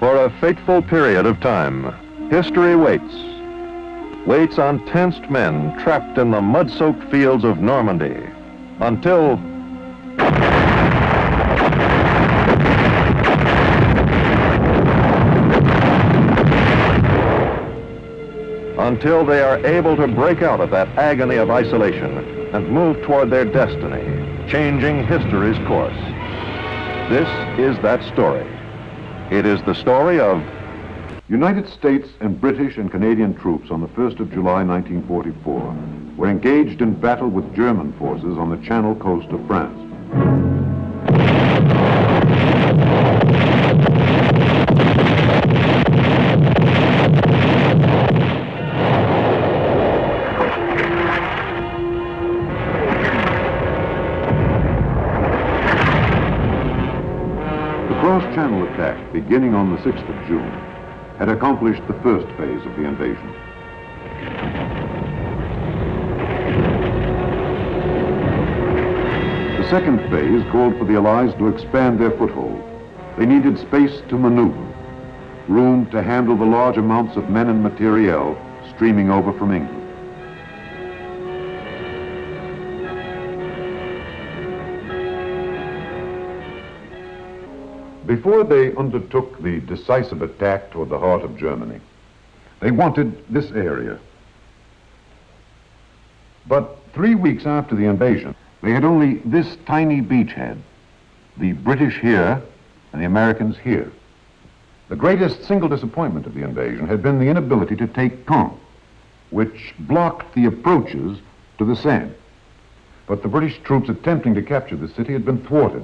For a fateful period of time, history waits. Waits on tensed men trapped in the mud-soaked fields of Normandy until they are able to break out of that agony of isolation and move toward their destiny, changing history's course. This is that story. It is the story of United States and British and Canadian troops on the 1st of July 1944 were engaged in battle with German forces on the Channel coast of France. The cross-channel attack, beginning on the 6th of June, had accomplished the first phase of the invasion. The second phase called for the Allies to expand their foothold. They needed space to maneuver, room to handle the large amounts of men and materiel streaming over from England. Before they undertook the decisive attack toward the heart of Germany, they wanted this area. But 3 weeks after the invasion, they had only this tiny beachhead, the British here and the Americans here. The greatest single disappointment of the invasion had been the inability to take Caen, which blocked the approaches to the Seine. But the British troops attempting to capture the city had been thwarted.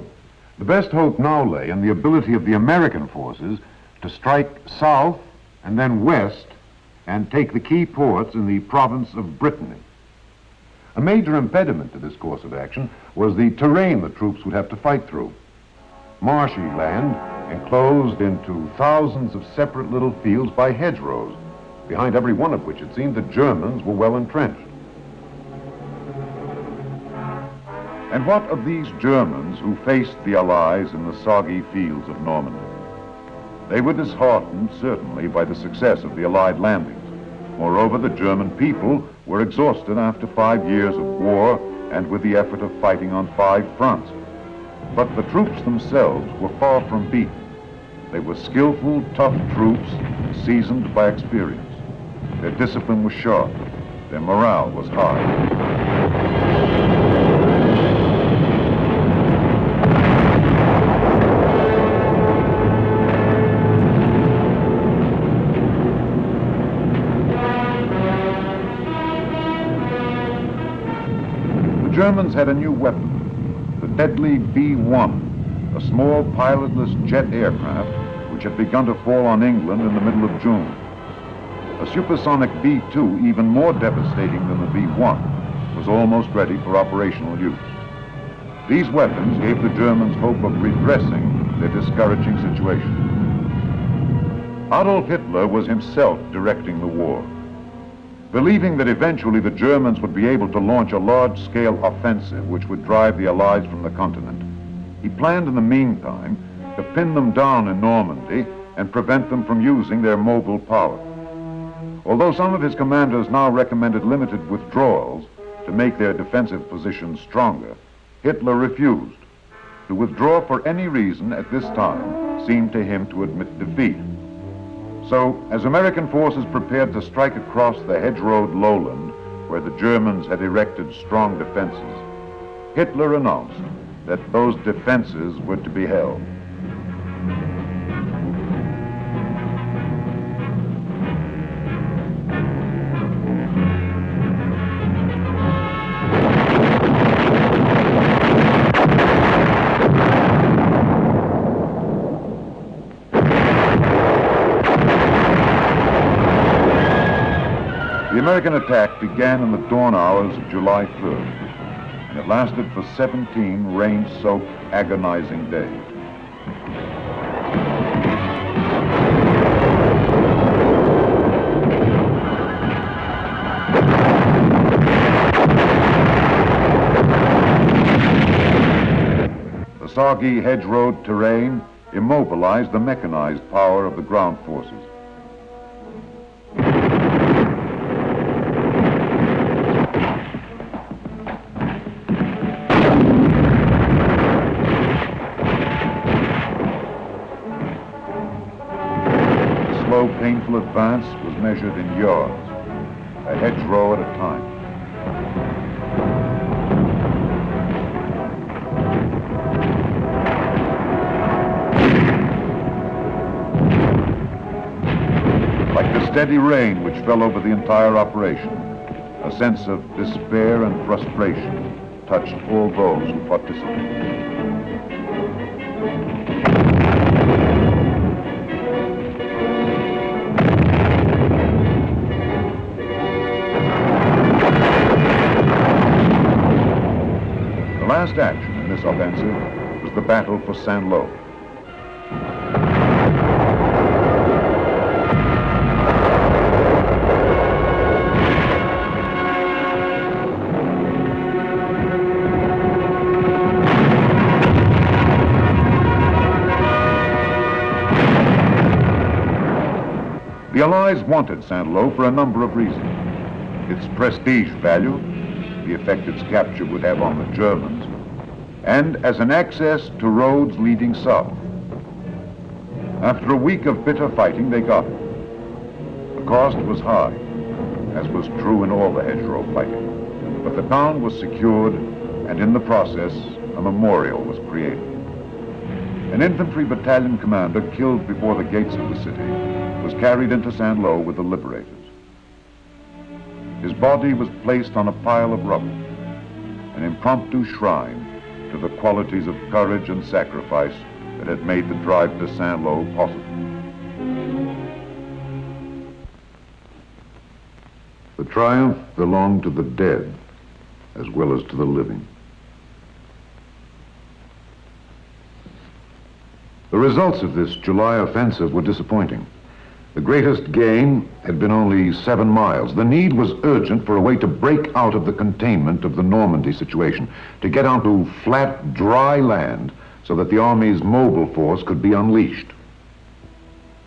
The best hope now lay in the ability of the American forces to strike south and then west and take the key ports in the province of Brittany. A major impediment to this course of action was the terrain the troops would have to fight through. Marshy land enclosed into thousands of separate little fields by hedgerows, behind every one of which it seemed the Germans were well entrenched. And what of these Germans who faced the Allies in the soggy fields of Normandy? They were disheartened, certainly, by the success of the Allied landings. Moreover, the German people were exhausted after 5 years of war and with the effort of fighting on 5 fronts. But the troops themselves were far from beaten. They were skillful, tough troops, seasoned by experience. Their discipline was sharp. Their morale was high. The Germans had a new weapon, the deadly B-1, a small pilotless jet aircraft which had begun to fall on England in the middle of June. A supersonic B-2, even more devastating than the B-1, was almost ready for operational use. These weapons gave the Germans hope of redressing their discouraging situation. Adolf Hitler was himself directing the war. Believing that eventually the Germans would be able to launch a large-scale offensive which would drive the Allies from the continent, he planned in the meantime to pin them down in Normandy and prevent them from using their mobile power. Although some of his commanders now recommended limited withdrawals to make their defensive positions stronger, Hitler refused. To withdraw for any reason at this time seemed to him to admit defeat. So, as American forces prepared to strike across the hedge-rowed lowland where the Germans had erected strong defenses, Hitler announced that those defenses were to be held. The American attack began in the dawn hours of July 3rd, and it lasted for 17 rain-soaked, agonizing days. The soggy hedge-road terrain immobilized the mechanized power of the ground forces. The slow, painful advance was measured in yards, a hedgerow at a time. Like the steady rain which fell over the entire operation, a sense of despair and frustration touched all those who participated. The last action in this offensive was the battle for Saint-Lô. The Allies wanted Saint-Lô for a number of reasons. Its prestige value, the effect its capture would have on the Germans, and as an access to roads leading south. After a week of bitter fighting, they got it. The cost was high, as was true in all the hedgerow fighting, but the town was secured, and in the process, a memorial was created. An infantry battalion commander killed before the gates of the city was carried into Saint-Lô with the liberators. His body was placed on a pile of rubble, an impromptu shrine to the qualities of courage and sacrifice that had made the drive to Saint-Lô possible. The triumph belonged to the dead as well as to the living. The results of this July offensive were disappointing. The greatest gain had been only 7 miles. The need was urgent for a way to break out of the containment of the Normandy situation, to get onto flat, dry land so that the Army's mobile force could be unleashed.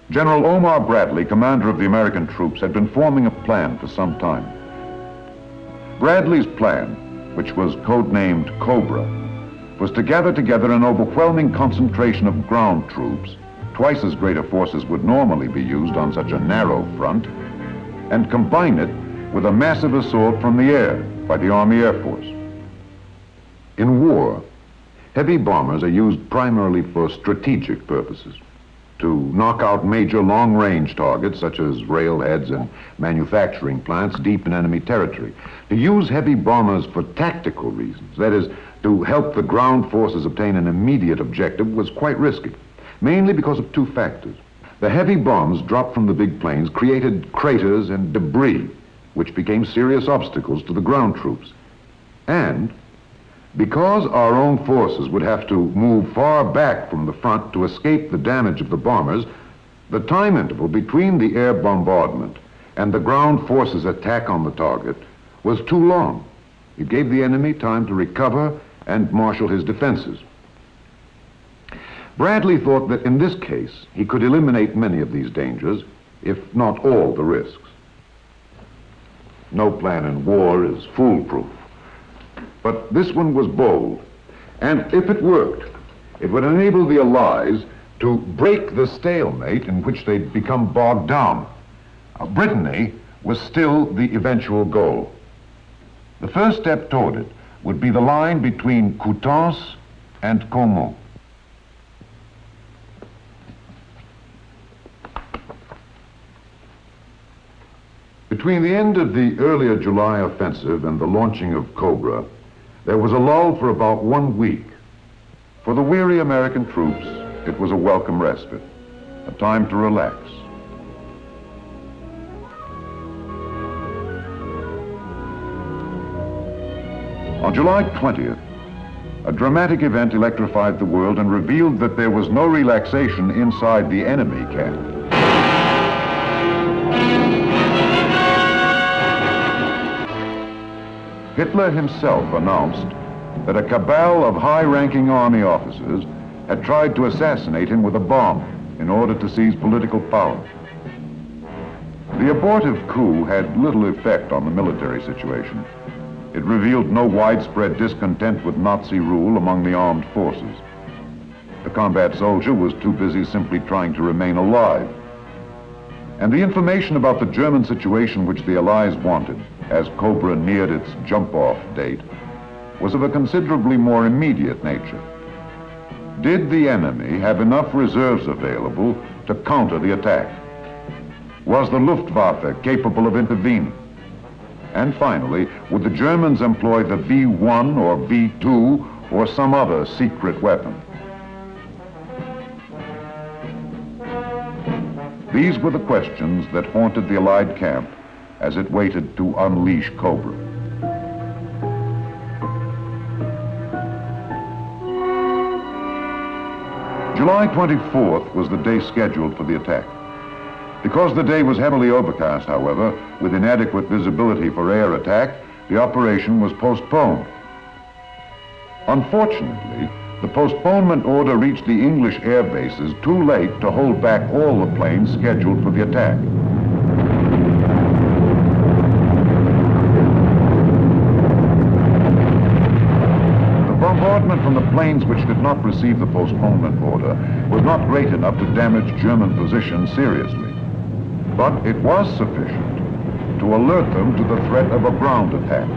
General Omar Bradley, commander of the American troops, had been forming a plan for some time. Bradley's plan, which was codenamed Cobra, was to gather together an overwhelming concentration of ground troops, twice as great a force as would normally be used on such a narrow front, and combine it with a massive assault from the air by the Army Air Force. In war, heavy bombers are used primarily for strategic purposes, to knock out major long-range targets such as railheads and manufacturing plants deep in enemy territory. To use heavy bombers for tactical reasons, that is, to help the ground forces obtain an immediate objective, was quite risky, mainly because of 2 factors. The heavy bombs dropped from the big planes created craters and debris, which became serious obstacles to the ground troops. And because our own forces would have to move far back from the front to escape the damage of the bombers, the time interval between the air bombardment and the ground forces' attack on the target was too long. It gave the enemy time to recover and marshal his defenses. Bradley thought that in this case he could eliminate many of these dangers, if not all the risks. No plan in war is foolproof, but this one was bold, and if it worked, it would enable the Allies to break the stalemate in which they'd become bogged down. Brittany was still the eventual goal. The first step toward it would be the line between Coutances and Caumont. Between the end of the earlier July offensive and the launching of Cobra, there was a lull for about 1 week. For the weary American troops, it was a welcome respite, a time to relax. On July 20th, a dramatic event electrified the world and revealed that there was no relaxation inside the enemy camp. Hitler himself announced that a cabal of high-ranking army officers had tried to assassinate him with a bomb in order to seize political power. The abortive coup had little effect on the military situation. It revealed no widespread discontent with Nazi rule among the armed forces. The combat soldier was too busy simply trying to remain alive. And the information about the German situation which the Allies wanted, as Cobra neared its jump-off date, was of a considerably more immediate nature. Did the enemy have enough reserves available to counter the attack? Was the Luftwaffe capable of intervening? And finally, would the Germans employ the V1 or V2 or some other secret weapon? These were the questions that haunted the Allied camp as it waited to unleash Cobra. July 24th was the day scheduled for the attack. Because the day was heavily overcast, however, with inadequate visibility for air attack, the operation was postponed. Unfortunately, the postponement order reached the English air bases too late to hold back all the planes scheduled for the attack. The bombardment from the planes which did not receive the postponement order was not great enough to damage German positions seriously. But it was sufficient to alert them to the threat of a ground attack.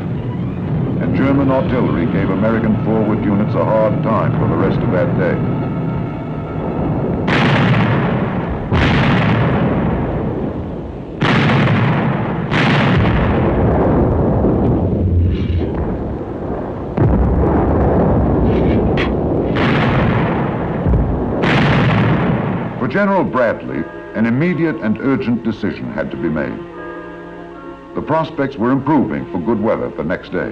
And German artillery gave American forward units a hard time for the rest of that day. For General Bradley, an immediate and urgent decision had to be made. The prospects were improving for good weather the next day.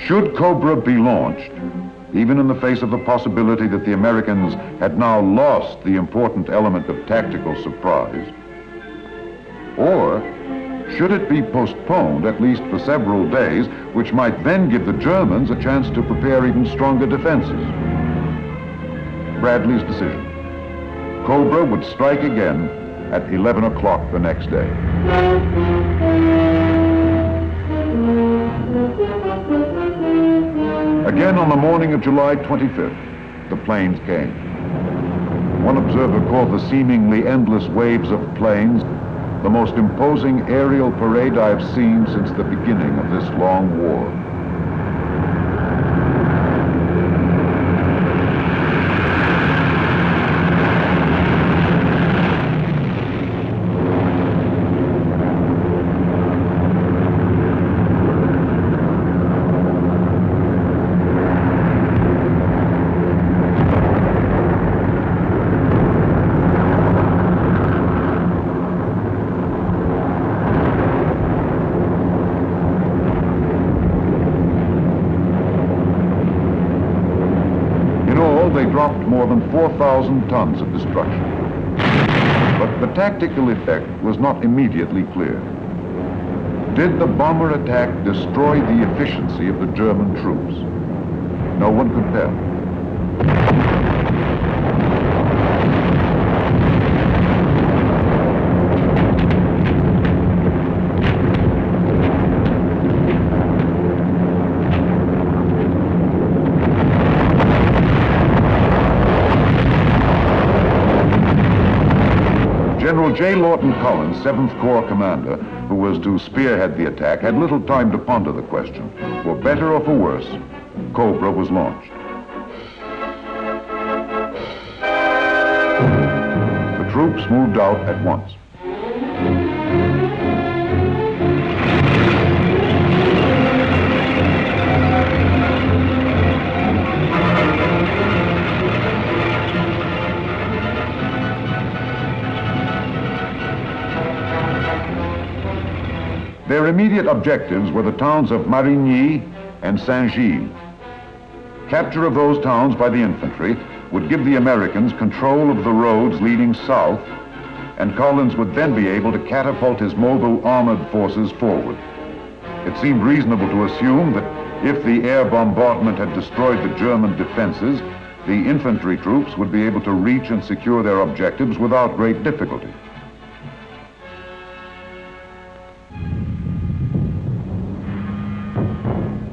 Should Cobra be launched, even in the face of the possibility that the Americans had now lost the important element of tactical surprise? Or should it be postponed at least for several days, which might then give the Germans a chance to prepare even stronger defenses? Bradley's decision. Cobra would strike again at 11 o'clock the next day. Again on the morning of July 25th, the planes came. One observer called the seemingly endless waves of planes the most imposing aerial parade I have seen since the beginning of this long war. They dropped more than 4,000 tons of destruction. But the tactical effect was not immediately clear. Did the bomber attack destroy the efficiency of the German troops? No one could tell. General J. Lawton Collins, 7th Corps commander, who was to spearhead the attack, had little time to ponder the question. For better or for worse, Cobra was launched. The troops moved out at once. Their immediate objectives were the towns of Marigny and Saint-Gilles. Capture of those towns by the infantry would give the Americans control of the roads leading south, and Collins would then be able to catapult his mobile armored forces forward. It seemed reasonable to assume that if the air bombardment had destroyed the German defenses, the infantry troops would be able to reach and secure their objectives without great difficulty.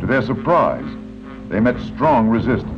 To their surprise, they met strong resistance.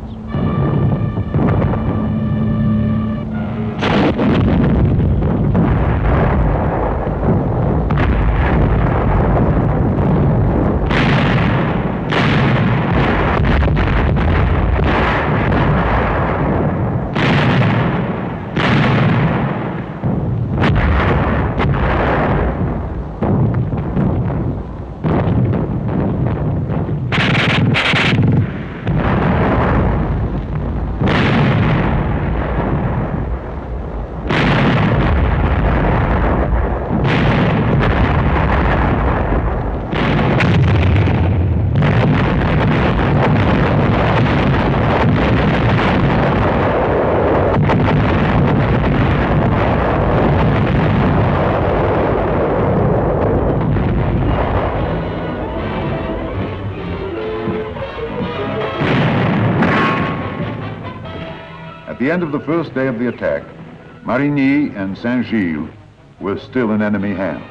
At the end of the first day of the attack, Marigny and Saint-Gilles were still in enemy hands.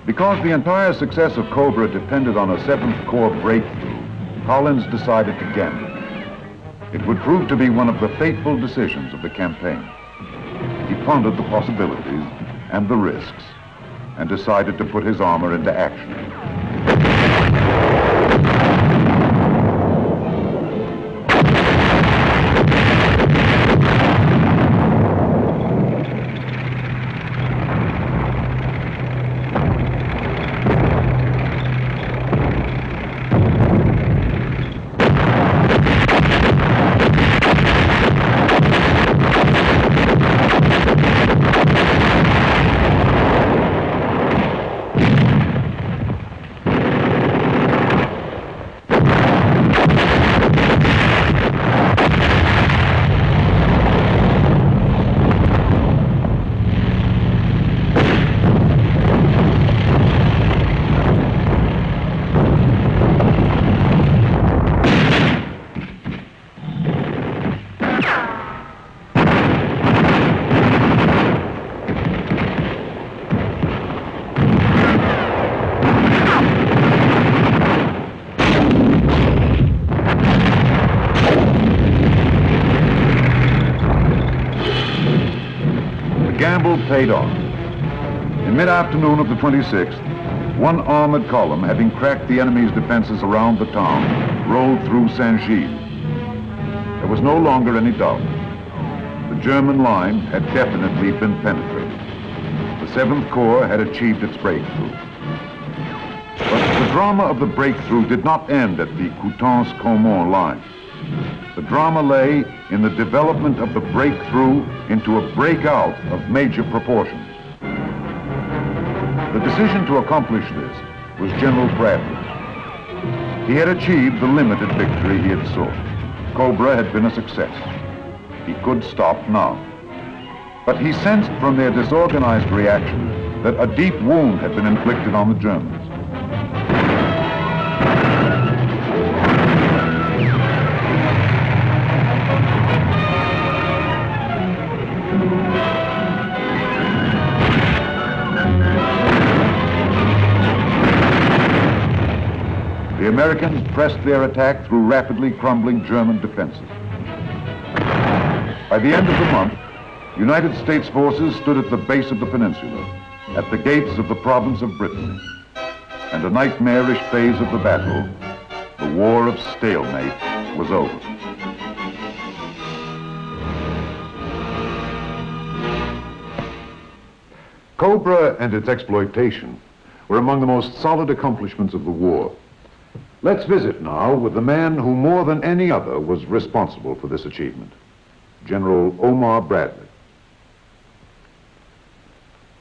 Because the entire success of Cobra depended on a 7th Corps breakthrough, Collins decided to gamble. It would prove to be one of the fateful decisions of the campaign. He pondered the possibilities and the risks and decided to put his armor into action. Paid off. In mid-afternoon of the 26th, one armored column, having cracked the enemy's defenses around the town, rolled through Saint-Gilles. There was no longer any doubt. The German line had definitely been penetrated. The 7th Corps had achieved its breakthrough. But the drama of the breakthrough did not end at the Coutances-Caumont line. The drama lay in the development of the breakthrough into a breakout of major proportions. The decision to accomplish this was General Bradley's. He had achieved the limited victory he had sought. Cobra had been a success. He could stop now. But he sensed from their disorganized reaction that a deep wound had been inflicted on the Germans. The Americans pressed their attack through rapidly crumbling German defenses. By the end of the month, United States forces stood at the base of the peninsula, at the gates of the province of Brittany, and a nightmarish phase of the battle, the war of stalemate, was over. Cobra and its exploitation were among the most solid accomplishments of the war. Let's visit now with the man who more than any other was responsible for this achievement, General Omar Bradley.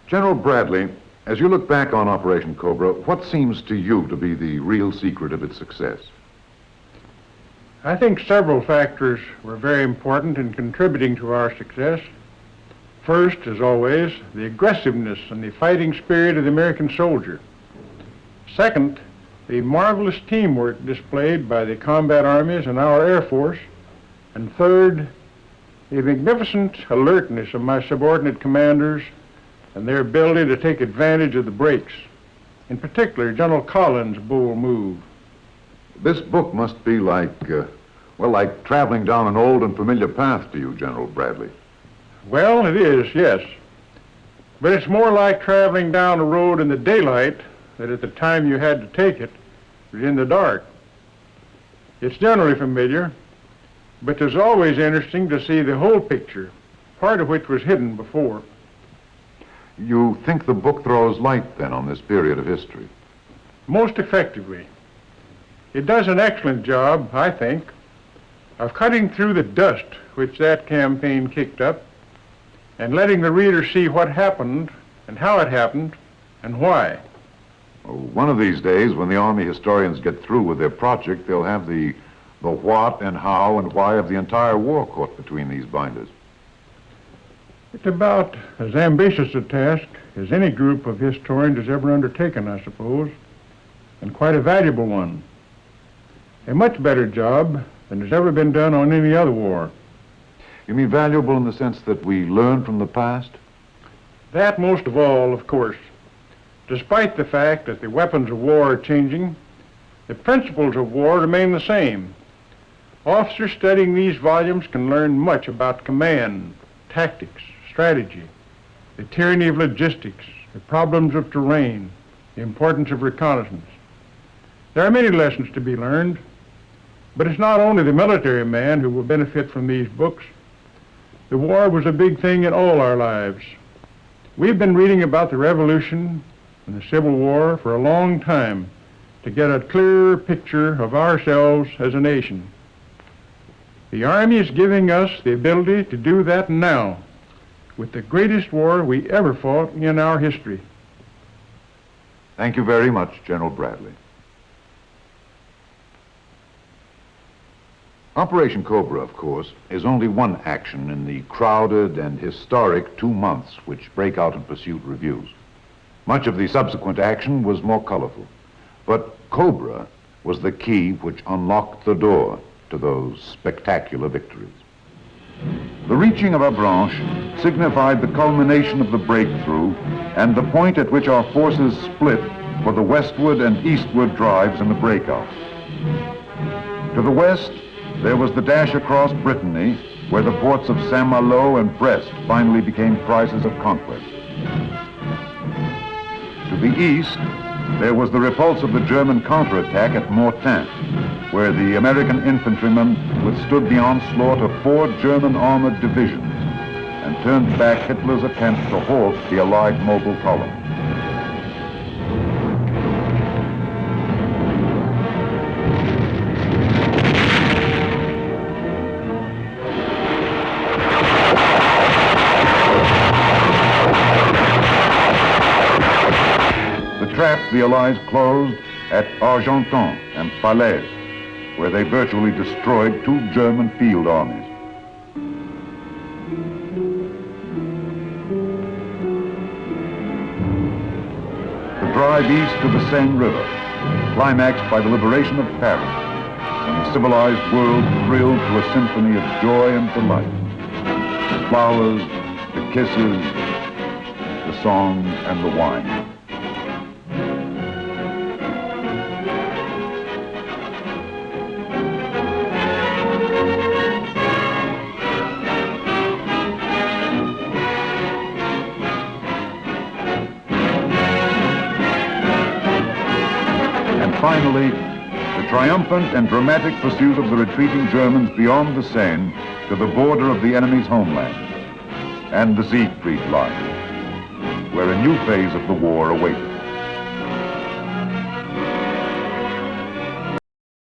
General Bradley, as you look back on Operation Cobra, what seems to you to be the real secret of its success? I think several factors were very important in contributing to our success. First, as always, the aggressiveness and the fighting spirit of the American soldier. Second, the marvelous teamwork displayed by the combat armies and our Air Force, and third, the magnificent alertness of my subordinate commanders and their ability to take advantage of the breaks, in particular General Collins' bold move. This book must be like, well, like traveling down an old and familiar path to you, General Bradley. Well, it is, yes. But it's more like traveling down a road in the daylight that at the time you had to take it was in the dark. It's generally familiar, but it's always interesting to see the whole picture, part of which was hidden before. You think the book throws light, then, on this period of history? Most effectively. It does an excellent job, I think, of cutting through the dust which that campaign kicked up and letting the reader see what happened and how it happened and why. Well, one of these days, when the Army historians get through with their project, they'll have the what and how and why of the entire war caught between these binders. It's about as ambitious a task as any group of historians has ever undertaken, I suppose, and quite a valuable one. A much better job than has ever been done on any other war. You mean valuable in the sense that we learn from the past? That most of all, of course. Despite the fact that the weapons of war are changing, the principles of war remain the same. Officers studying these volumes can learn much about command, tactics, strategy, the tyranny of logistics, the problems of terrain, the importance of reconnaissance. There are many lessons to be learned, but it's not only the military man who will benefit from these books. The war was a big thing in all our lives. We've been reading about the Revolution and the Civil War for a long time to get a clearer picture of ourselves as a nation. The Army is giving us the ability to do that now with the greatest war we ever fought in our history. Thank you very much, General Bradley. Operation Cobra, of course, is only one action in the crowded and historic 2 months which Breakout and Pursuit reviews. Much of the subsequent action was more colorful, but Cobra was the key which unlocked the door to those spectacular victories. The reaching of Avranches signified the culmination of the breakthrough and the point at which our forces split for the westward and eastward drives in the Breakout. To the west, there was the dash across Brittany, where the ports of Saint-Malo and Brest finally became prizes of conquest. To the east, there was the repulse of the German counterattack at Mortain, where the American infantrymen withstood the onslaught of 4 German armored divisions and turned back Hitler's attempt to halt the Allied mobile column. The Allies closed at Argenton and Falaise, where they virtually destroyed 2 German field armies. The drive east to the Seine River, climaxed by the liberation of Paris, when the civilized world thrilled to a symphony of joy and delight. The flowers, the kisses, the songs, and the wine. Finally, the triumphant and dramatic pursuit of the retreating Germans beyond the Seine to the border of the enemy's homeland, and the Siegfried Line, where a new phase of the war awaits.